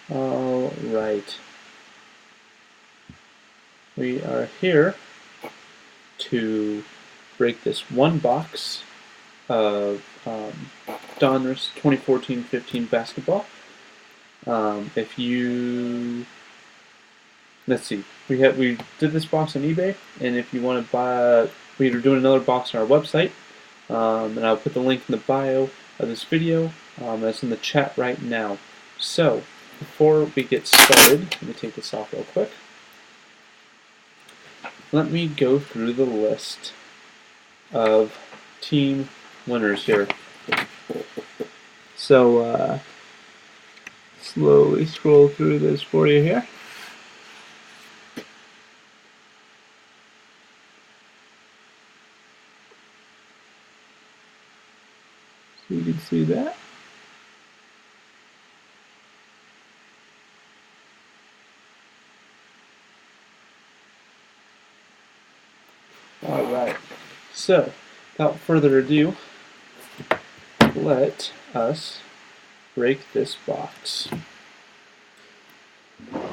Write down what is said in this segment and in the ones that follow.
All right. We are here to break this one box of Donruss 2014-15 basketball. If you let's see, we did this box on eBay, and if you want to buy, we're doing another box on our website, and I'll put the link in the bio of this video. That's in the chat right now. So before we get started, let me take this off real quick. Let me go through the list of team winners here. So slowly scroll through this for you here. So you can see that. Alright, so without further ado, let us break this box. Up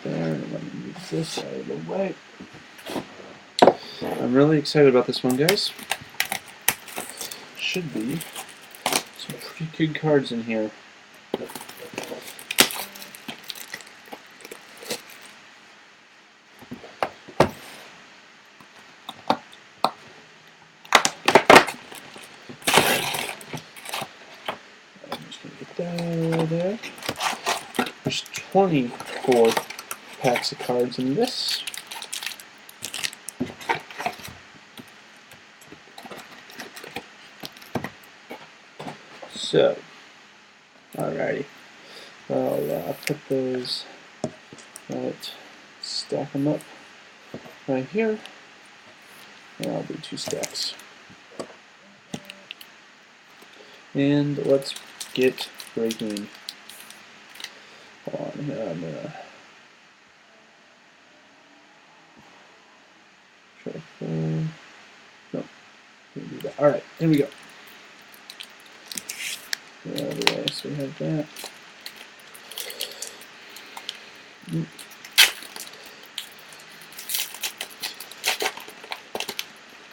there, and let me move this out of the way. I'm really excited about this one, guys. Should be some pretty good cards in here. There. There's 24 packs of cards in this. So, alrighty. I'll put those right, stack them up right here, and I'll do 2 stacks. And let's get breaking. Hold on here, I'm gonna try to find. No, can't do that. Alright, here we go. Get out of the way, so we have that.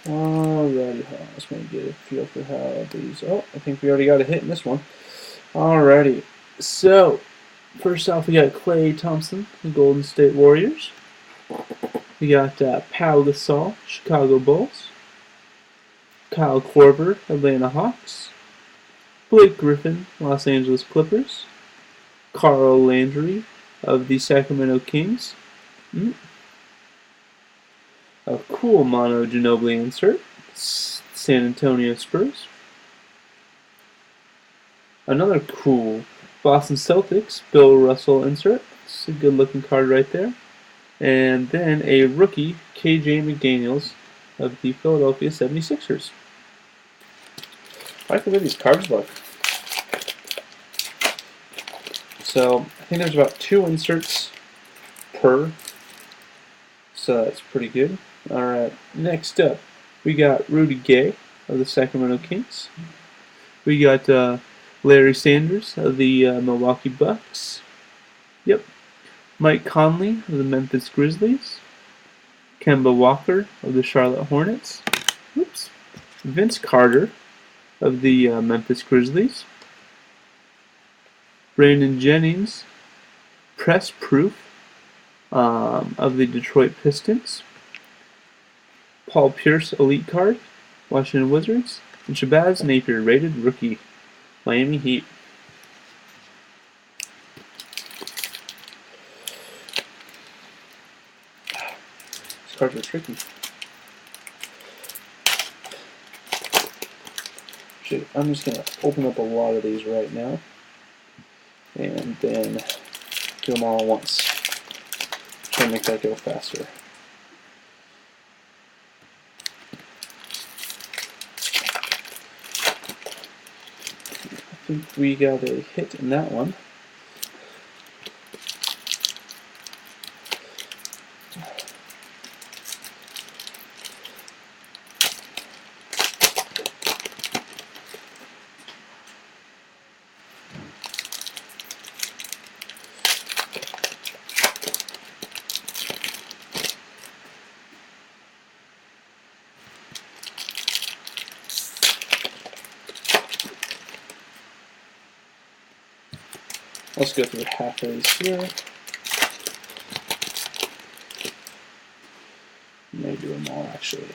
Alrighty, I just want to get a feel for how these. Oh, I think we already got a hit in this one. Alrighty, so first off, we got Clay Thompson, the Golden State Warriors. We got Pau Gasol, Chicago Bulls. Kyle Korver, Atlanta Hawks. Blake Griffin, Los Angeles Clippers. Carl Landry of the Sacramento Kings. A cool Mono Ginobili insert, San Antonio Spurs. Another cool Boston Celtics, Bill Russell insert. It's a good looking card right there. And then a rookie, KJ McDaniels of the Philadelphia 76ers. I like the way these cards look. So I think there's about 2 inserts per. So that's pretty good. Alright, next up, we got Rudy Gay of the Sacramento Kings. We got Larry Sanders of the Milwaukee Bucks. Yep. Mike Conley of the Memphis Grizzlies. Kemba Walker of the Charlotte Hornets. Oops. Vince Carter of the Memphis Grizzlies. Brandon Jennings, press proof of the Detroit Pistons. Paul Pierce, elite card, Washington Wizards. And Shabazz Napier, rated rookie, Miami Heat. These cards are tricky. I'm just going to open up a lot of these right now, and then do them all at once. Try to make that go faster. I think we got a hit in that one. Let's go through half of these here. Maybe them all actually.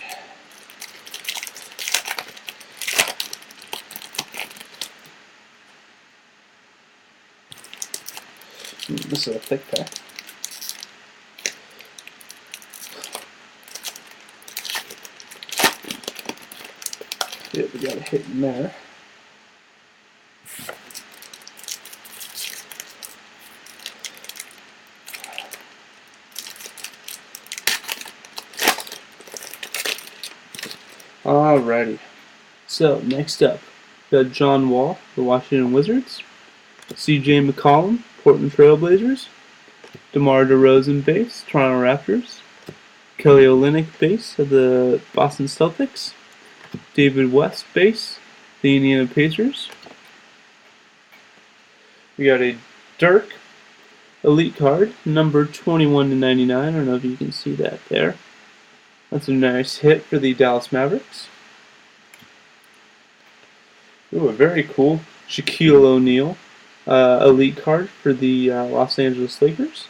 This is a thick pack. Yep, we got a hit in there. Alrighty. So next up, we got John Wall, the Washington Wizards. C.J. McCollum, Portland Trail Blazers. DeMar DeRozan base, Toronto Raptors. Kelly Olynyk base of the Boston Celtics. David West base, the Indiana Pacers. We got a Dirk Elite card, number 21/99. I don't know if you can see that there. That's a nice hit for the Dallas Mavericks. Ooh, a very cool Shaquille O'Neal Elite card for the Los Angeles Lakers.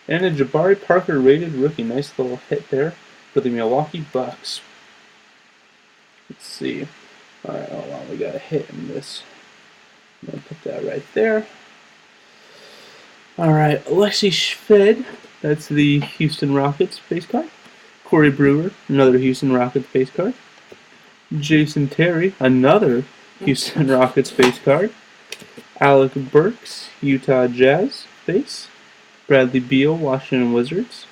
And a Jabari Parker rated rookie. Nice little hit there for the Milwaukee Bucks. Let's see. Alright, hold on. We got a hit in this. I'm going to put that right there. Alright, Alexei Shved. That's the Houston Rockets base card. Corey Brewer, another Houston Rockets base card. Jason Terry, another Houston Rockets base card. Alec Burks, Utah Jazz base. Bradley Beal, Washington Wizards.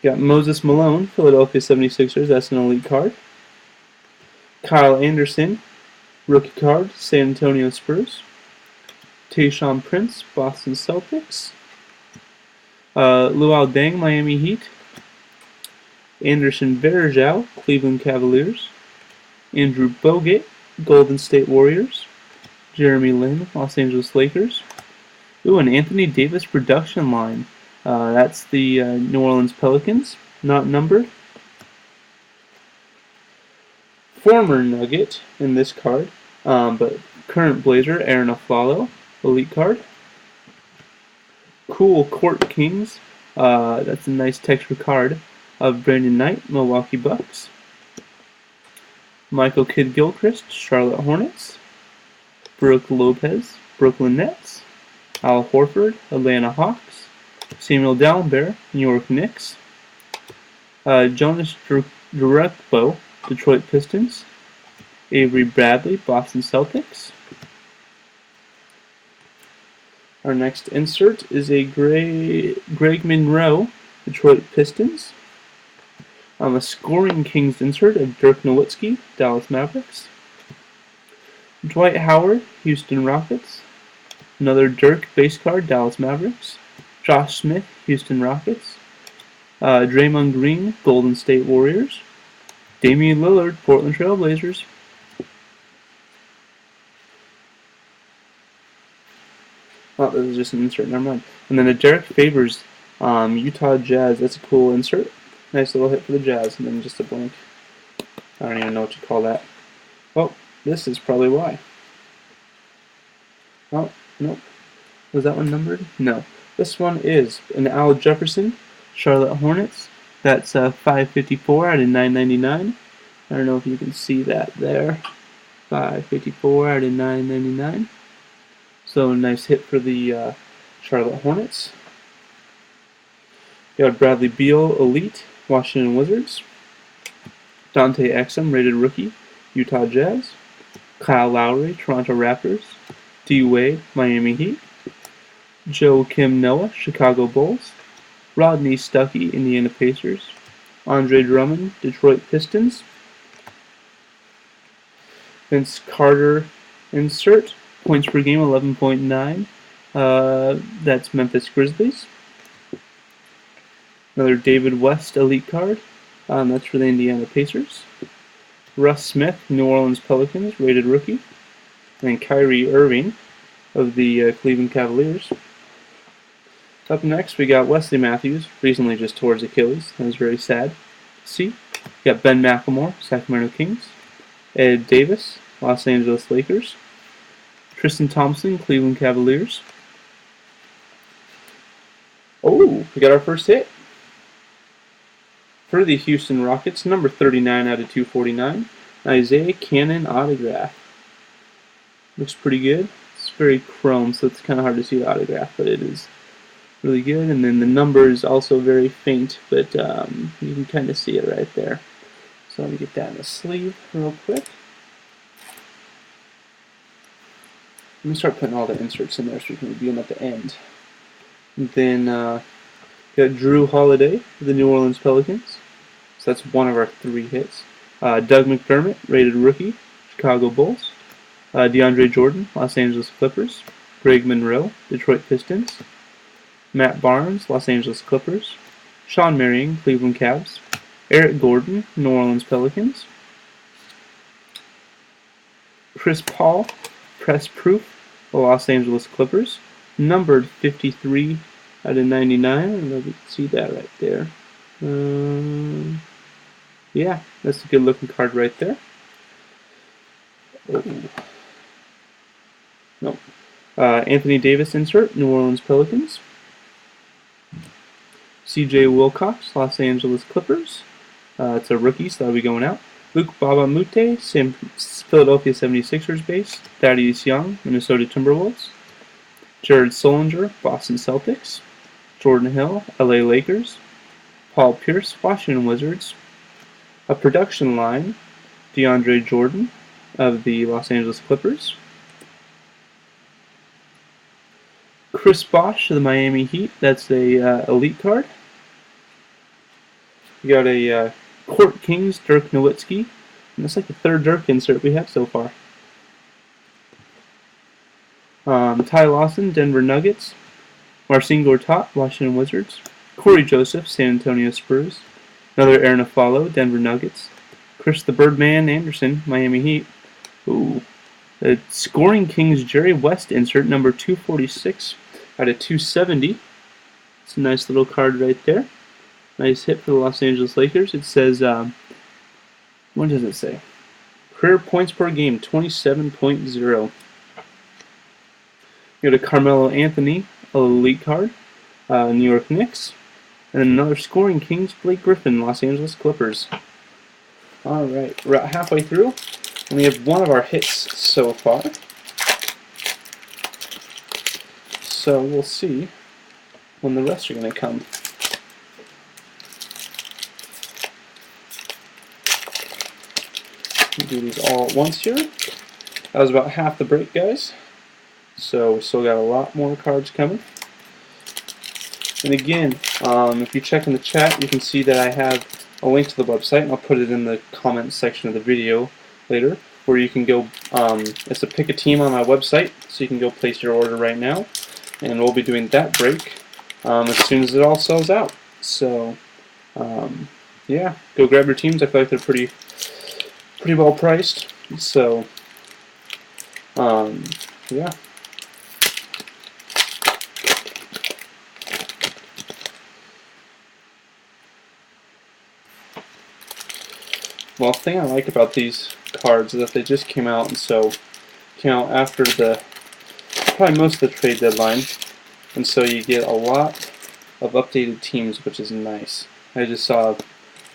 Got Moses Malone, Philadelphia 76ers. That's an elite card. Kyle Anderson, rookie card, San Antonio Spurs. Tayshaun Prince, Boston Celtics. Luol Deng, Miami Heat. Anderson Varejao, Cleveland Cavaliers. Andrew Bogut, Golden State Warriors. Jeremy Lin, Los Angeles Lakers. Ooh, an Anthony Davis production line. That's the New Orleans Pelicans, not numbered. Former Nugget in this card, but current Blazer, Aaron Aflalo, elite card. Cool Court Kings, that's a nice texture card of Brandon Knight, Milwaukee Bucks. Michael Kidd-Gilchrist, Charlotte Hornets. Brooke Lopez, Brooklyn Nets. Al Horford, Atlanta Hawks. Samuel Dallenberg, New York Knicks. Jonas Jerebko, Detroit Pistons. Avery Bradley, Boston Celtics. Our next insert is a Greg Monroe, Detroit Pistons. A Scoring Kings insert of Dirk Nowitzki, Dallas Mavericks. Dwight Howard, Houston Rockets. Another Dirk base card, Dallas Mavericks. Josh Smith, Houston Rockets. Draymond Green, Golden State Warriors. Damian Lillard, Portland Trail Blazers. Oh, this is just an insert, never mind. And then a Derek Favors, Utah Jazz. That's a cool insert. Nice little hit for the Jazz, and then just a blank. I don't even know what you call that. Oh, this is probably why. Oh, nope. Was that one numbered? No. This one is an Al Jefferson, Charlotte Hornets. That's 554 out of 999. I don't know if you can see that there. 554 out of 999. So a nice hit for the Charlotte Hornets. You got Bradley Beal, Elite, Washington Wizards. Dante Exum, rated rookie, Utah Jazz. Kyle Lowry, Toronto Raptors. D. Wade, Miami Heat. Joakim Noah, Chicago Bulls. Rodney Stuckey, Indiana Pacers. Andre Drummond, Detroit Pistons. Vince Carter insert, points per game 11.9. That's Memphis Grizzlies. Another David West elite card. That's for the Indiana Pacers. Russ Smith, New Orleans Pelicans, rated rookie. And then Kyrie Irving of the Cleveland Cavaliers. Up next, we got Wesley Matthews, recently just tore his Achilles. That was very sad to see. We got Ben McLemore, Sacramento Kings. Ed Davis, Los Angeles Lakers. Tristan Thompson, Cleveland Cavaliers. Oh, we got our first hit. For the Houston Rockets, number 39 out of 249, Isaiah Cannon autograph. Looks pretty good. It's very chrome, so it's kind of hard to see the autograph, but it is really good. And then the number is also very faint, but you can kind of see it right there. So let me get that in the sleeve real quick. Let me start putting all the inserts in there so we can review them at the end. And then got Drew Holiday for the New Orleans Pelicans. So that's one of our 3 hits. Doug McDermott, rated rookie, Chicago Bulls. DeAndre Jordan, Los Angeles Clippers. Greg Monroe, Detroit Pistons. Matt Barnes, Los Angeles Clippers. Sean Marion, Cleveland Cavs. Eric Gordon, New Orleans Pelicans. Chris Paul, press proof, the Los Angeles Clippers. Numbered 53 out of 99. I don't know if you can see that right there. Yeah, that's a good looking card right there. Oh. Nope. Anthony Davis insert, New Orleans Pelicans. C.J. Wilcox, Los Angeles Clippers. It's a rookie, so that'll be going out. Luke Babamute, Philadelphia 76ers base. Thaddeus Young, Minnesota Timberwolves. Jared Solinger, Boston Celtics. Jordan Hill, LA Lakers. Paul Pierce, Washington Wizards. A production line, DeAndre Jordan of the Los Angeles Clippers. Chris Bosh of the Miami Heat, that's a elite card. We got a Court Kings, Dirk Nowitzki, and that's like the 3rd Dirk insert we have so far. Ty Lawson, Denver Nuggets. Marcin Gortat, Washington Wizards. Corey Joseph, San Antonio Spurs. Another Aaron Aflalo, Denver Nuggets. Chris the Birdman Anderson, Miami Heat. Ooh. The Scoring Kings Jerry West insert, number 246 out of 270. It's a nice little card right there. Nice hit for the Los Angeles Lakers. It says, what does it say? Career points per game, 27.0. You got a Carmelo Anthony, elite card, New York Knicks. And another Scoring Kings, Blake Griffin, Los Angeles Clippers. Alright, we're about halfway through. And we have one of our hits so far. So we'll see when the rest are going to come. We'll do these all at once here. That was about half the break, guys. So we still got a lot more cards coming. And again, if you check in the chat, you can see that I have a link to the website, and I'll put it in the comments section of the video later, where you can go, it's a pick a team on my website, so you can go place your order right now, and we'll be doing that break as soon as it all sells out. So, yeah, go grab your teams. I feel like they're pretty well priced, so, yeah. Well, the thing I like about these cards is that they just came out, and so came out after probably most of the trade deadline, and so you get a lot of updated teams, which is nice. I just saw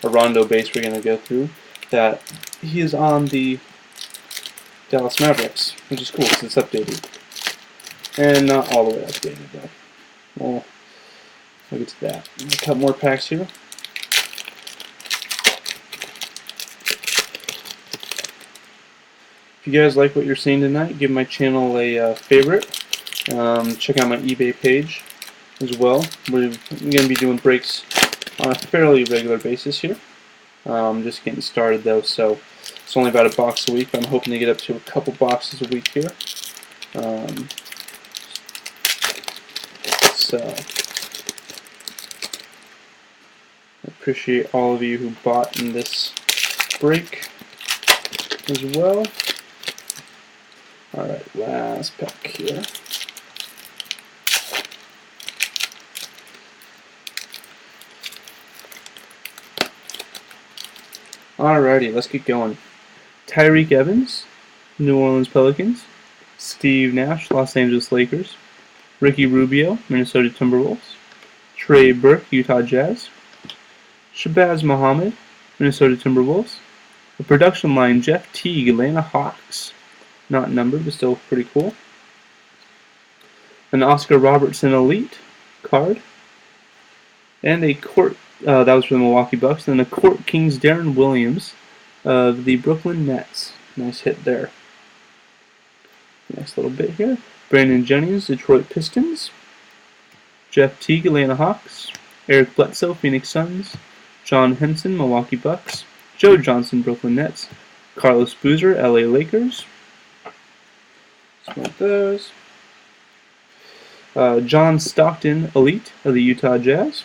a Rondo base we're going to go through that he is on the Dallas Mavericks, which is cool because it's updated. And not all the way updated, though. Well, we'll get to that. A couple more packs here. If you guys like what you're seeing tonight, give my channel a favorite. Check out my eBay page as well. We're going to be doing breaks on a fairly regular basis here. Just getting started though, so it's only about a box a week, but I'm hoping to get up to a couple boxes a week here. So I appreciate all of you who bought in this break as well. Alright, last pack here. Alrighty, let's get going. Tyreek Evans, New Orleans Pelicans. Steve Nash, Los Angeles Lakers. Ricky Rubio, Minnesota Timberwolves. Trey Burke, Utah Jazz. Shabazz Muhammad, Minnesota Timberwolves. The production line, Jeff Teague, Atlanta Hawks. Not numbered, but still pretty cool. An Oscar Robertson Elite card. And a court, that was for the Milwaukee Bucks. And a Court Kings Darren Williams of the Brooklyn Nets. Nice hit there. Nice little bit here. Brandon Jennings, Detroit Pistons. Jeff Teague, Atlanta Hawks. Eric Bledsoe, Phoenix Suns. John Henson, Milwaukee Bucks. Joe Johnson, Brooklyn Nets. Carlos Boozer, LA Lakers. Let's those. John Stockton, Elite of the Utah Jazz.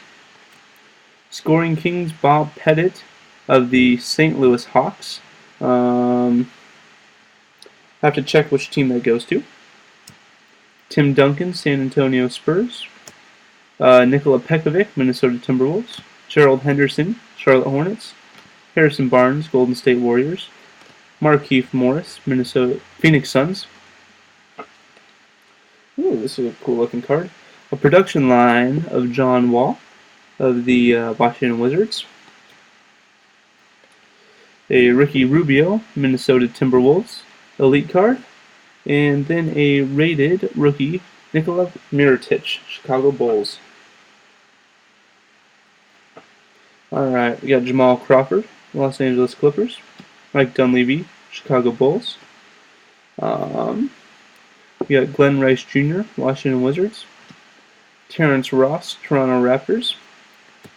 Scoring Kings, Bob Pettit of the St. Louis Hawks. Have to check which team that goes to. Tim Duncan, San Antonio Spurs. Nikola Pekovic, Minnesota Timberwolves. Gerald Henderson, Charlotte Hornets. Harrison Barnes, Golden State Warriors. Markieff Morris, Phoenix Suns. Ooh, this is a cool looking card. A production line of John Wall of the Washington Wizards. A Ricky Rubio, Minnesota Timberwolves Elite card. And then a rated rookie, Nikola Mirotic, Chicago Bulls. Alright, we got Jamal Crawford, Los Angeles Clippers. Mike Dunleavy, Chicago Bulls. We got Glenn Rice Jr., Washington Wizards. Terrence Ross, Toronto Raptors.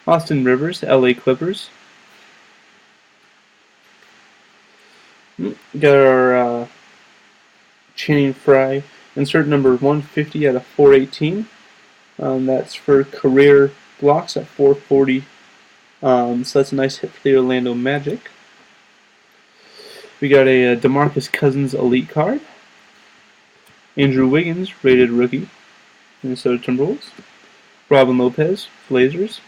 Austin Rivers, LA Clippers. Got our Channing Frye, insert number 150 out of 418. That's for career blocks at 440. So that's a nice hit for the Orlando Magic. We got a DeMarcus Cousins Elite card. Andrew Wiggins, rated rookie, Minnesota Timberwolves. Robin Lopez, Blazers.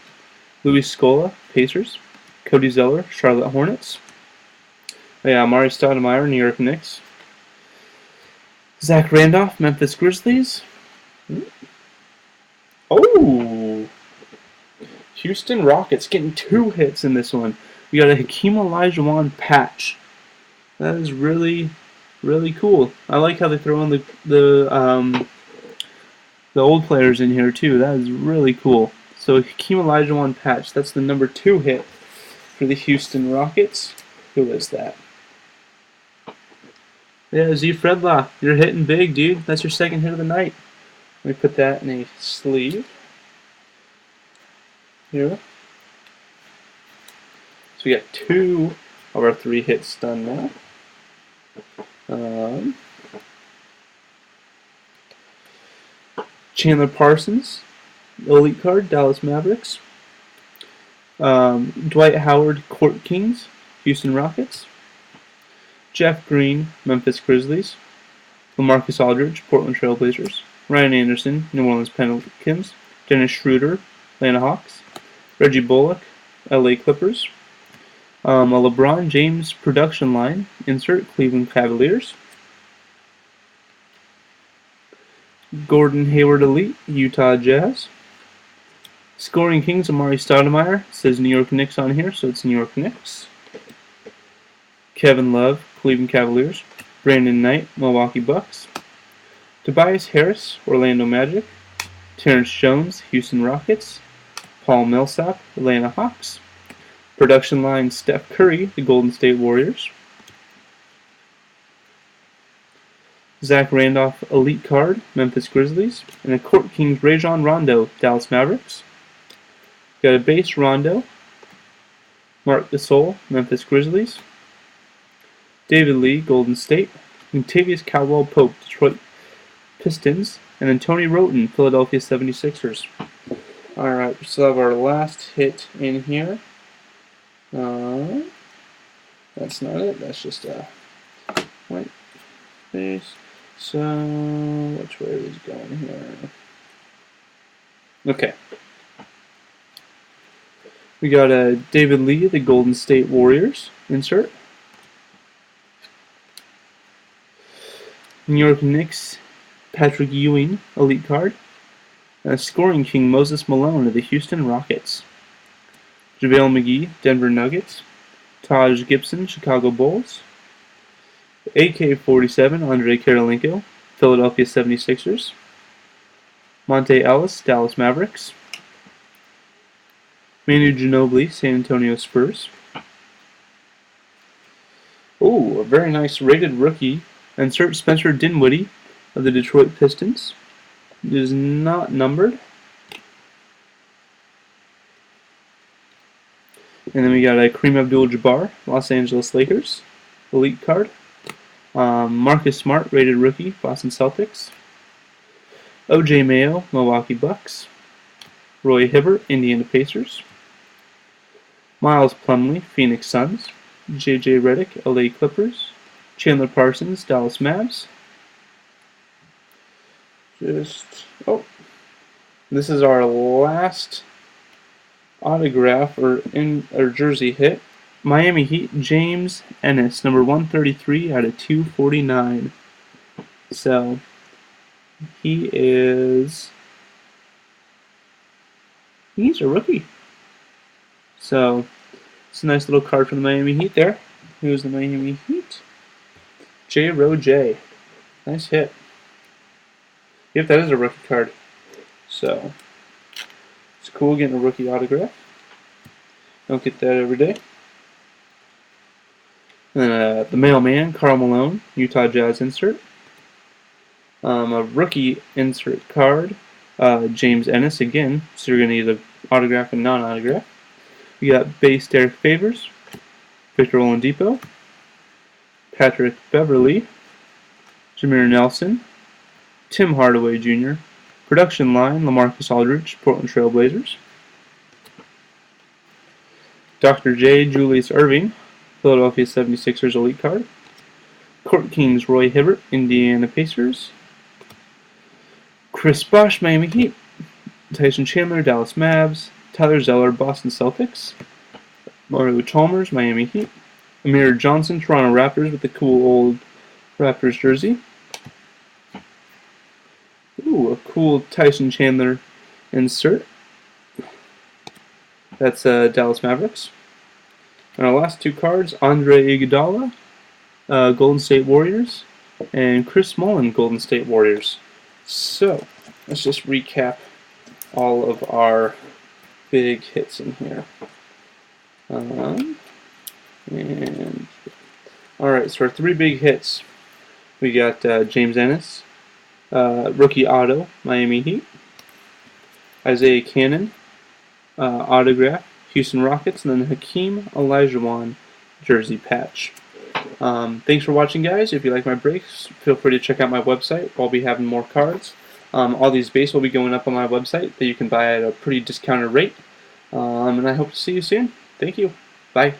Luis Scola, Pacers. Cody Zeller, Charlotte Hornets. Yeah, Amari Stoudemire, New York Knicks. Zach Randolph, Memphis Grizzlies. Oh! Houston Rockets getting 2 hits in this one. We got a Hakeem Olajuwon patch. That is really, really cool. I like how they throw in the old players in here too. That is really cool. So Hakeem Olajuwon patch. That's the number 2 hit for the Houston Rockets. Who is that? Yeah, Z Fredlaw. You're hitting big, dude. That's your 2nd hit of the night. Let me put that in a sleeve. Here. So we got 2 of our 3 hits done now. Chandler Parsons, Elite card, Dallas Mavericks. Dwight Howard, Court Kings, Houston Rockets. Jeff Green, Memphis Grizzlies. LaMarcus Aldridge, Portland Trail Blazers. Ryan Anderson, New Orleans Pelicans. Dennis Schroeder, Atlanta Hawks. Reggie Bullock, LA Clippers. A LeBron James production line, insert Cleveland Cavaliers. Gordon Hayward Elite, Utah Jazz. Scoring Kings, Amari Stoudemire. Says New York Knicks on here, so it's New York Knicks. Kevin Love, Cleveland Cavaliers. Brandon Knight, Milwaukee Bucks. Tobias Harris, Orlando Magic. Terrence Jones, Houston Rockets. Paul Millsap, Atlanta Hawks. Production line, Steph Curry, the Golden State Warriors. Zach Randolph Elite card, Memphis Grizzlies. And a Court Kings Rajon Rondo, Dallas Mavericks. Got a base Rondo. Marc Gasol, Memphis Grizzlies. David Lee, Golden State. Octavius Caldwell-Pope, Detroit Pistons. And then Tony Roten, Philadelphia 76ers. Alright, we still have our last hit in here. That's not it. That's just a white base. So, which way is it going here? Okay. We got David Lee, the Golden State Warriors insert. New York Knicks, Patrick Ewing, elite card. Scoring King Moses Malone of the Houston Rockets. JaVale McGee, Denver Nuggets. Taj Gibson, Chicago Bulls. AK-47, Andre Karolinko, Philadelphia 76ers. Monte Ellis, Dallas Mavericks. Manu Ginobili, San Antonio Spurs. Oh, a very nice rated rookie. Insert Spencer Dinwiddie of the Detroit Pistons. It is not numbered. And then we got a Kareem Abdul-Jabbar, Los Angeles Lakers, elite card. Marcus Smart, rated rookie, Boston Celtics. O.J. Mayo, Milwaukee Bucks. Roy Hibbert, Indiana Pacers. Miles Plumlee, Phoenix Suns. J.J. Redick, LA Clippers. Chandler Parsons, Dallas Mavs. This is our last autograph or jersey hit. Miami Heat, James Ennis, number 133 out of 249. So he's a rookie. So it's a nice little card from the Miami Heat there. Who's the Miami Heat? J. Nice hit. Yep, that is a rookie card. So it's cool getting a rookie autograph. Don't get that every day. And then the mailman, Karl Malone, Utah Jazz insert. A rookie insert card, James Ennis again. So you're going to need an autograph and non-autograph. We got base Derek Favors, Victor Oladipo, Patrick Beverly, Jameer Nelson, Tim Hardaway Jr., production line, LaMarcus Aldridge, Portland Trail Blazers. Dr. J. Julius Erving, Philadelphia 76ers elite card. Court Kings, Roy Hibbert, Indiana Pacers. Chris Bosh, Miami Heat. Tyson Chandler, Dallas Mavs. Tyler Zeller, Boston Celtics. Mario Chalmers, Miami Heat. Amir Johnson, Toronto Raptors with the cool old Raptors jersey. Ooh, a cool Tyson Chandler insert. That's Dallas Mavericks. And our last two cards, Andre Iguodala, Golden State Warriors, and Chris Mullin, Golden State Warriors. So, let's just recap all of our big hits in here. Alright, so our three big hits. We got James Ennis, rookie auto, Miami Heat. Isaiah Cannon, autograph, Houston Rockets, and then Hakeem Olajuwon jersey patch. Thanks for watching, guys. If you like my breaks, feel free to check out my website. I'll be having more cards. All these base will be going up on my website that you can buy at a pretty discounted rate. And I hope to see you soon. Thank you. Bye.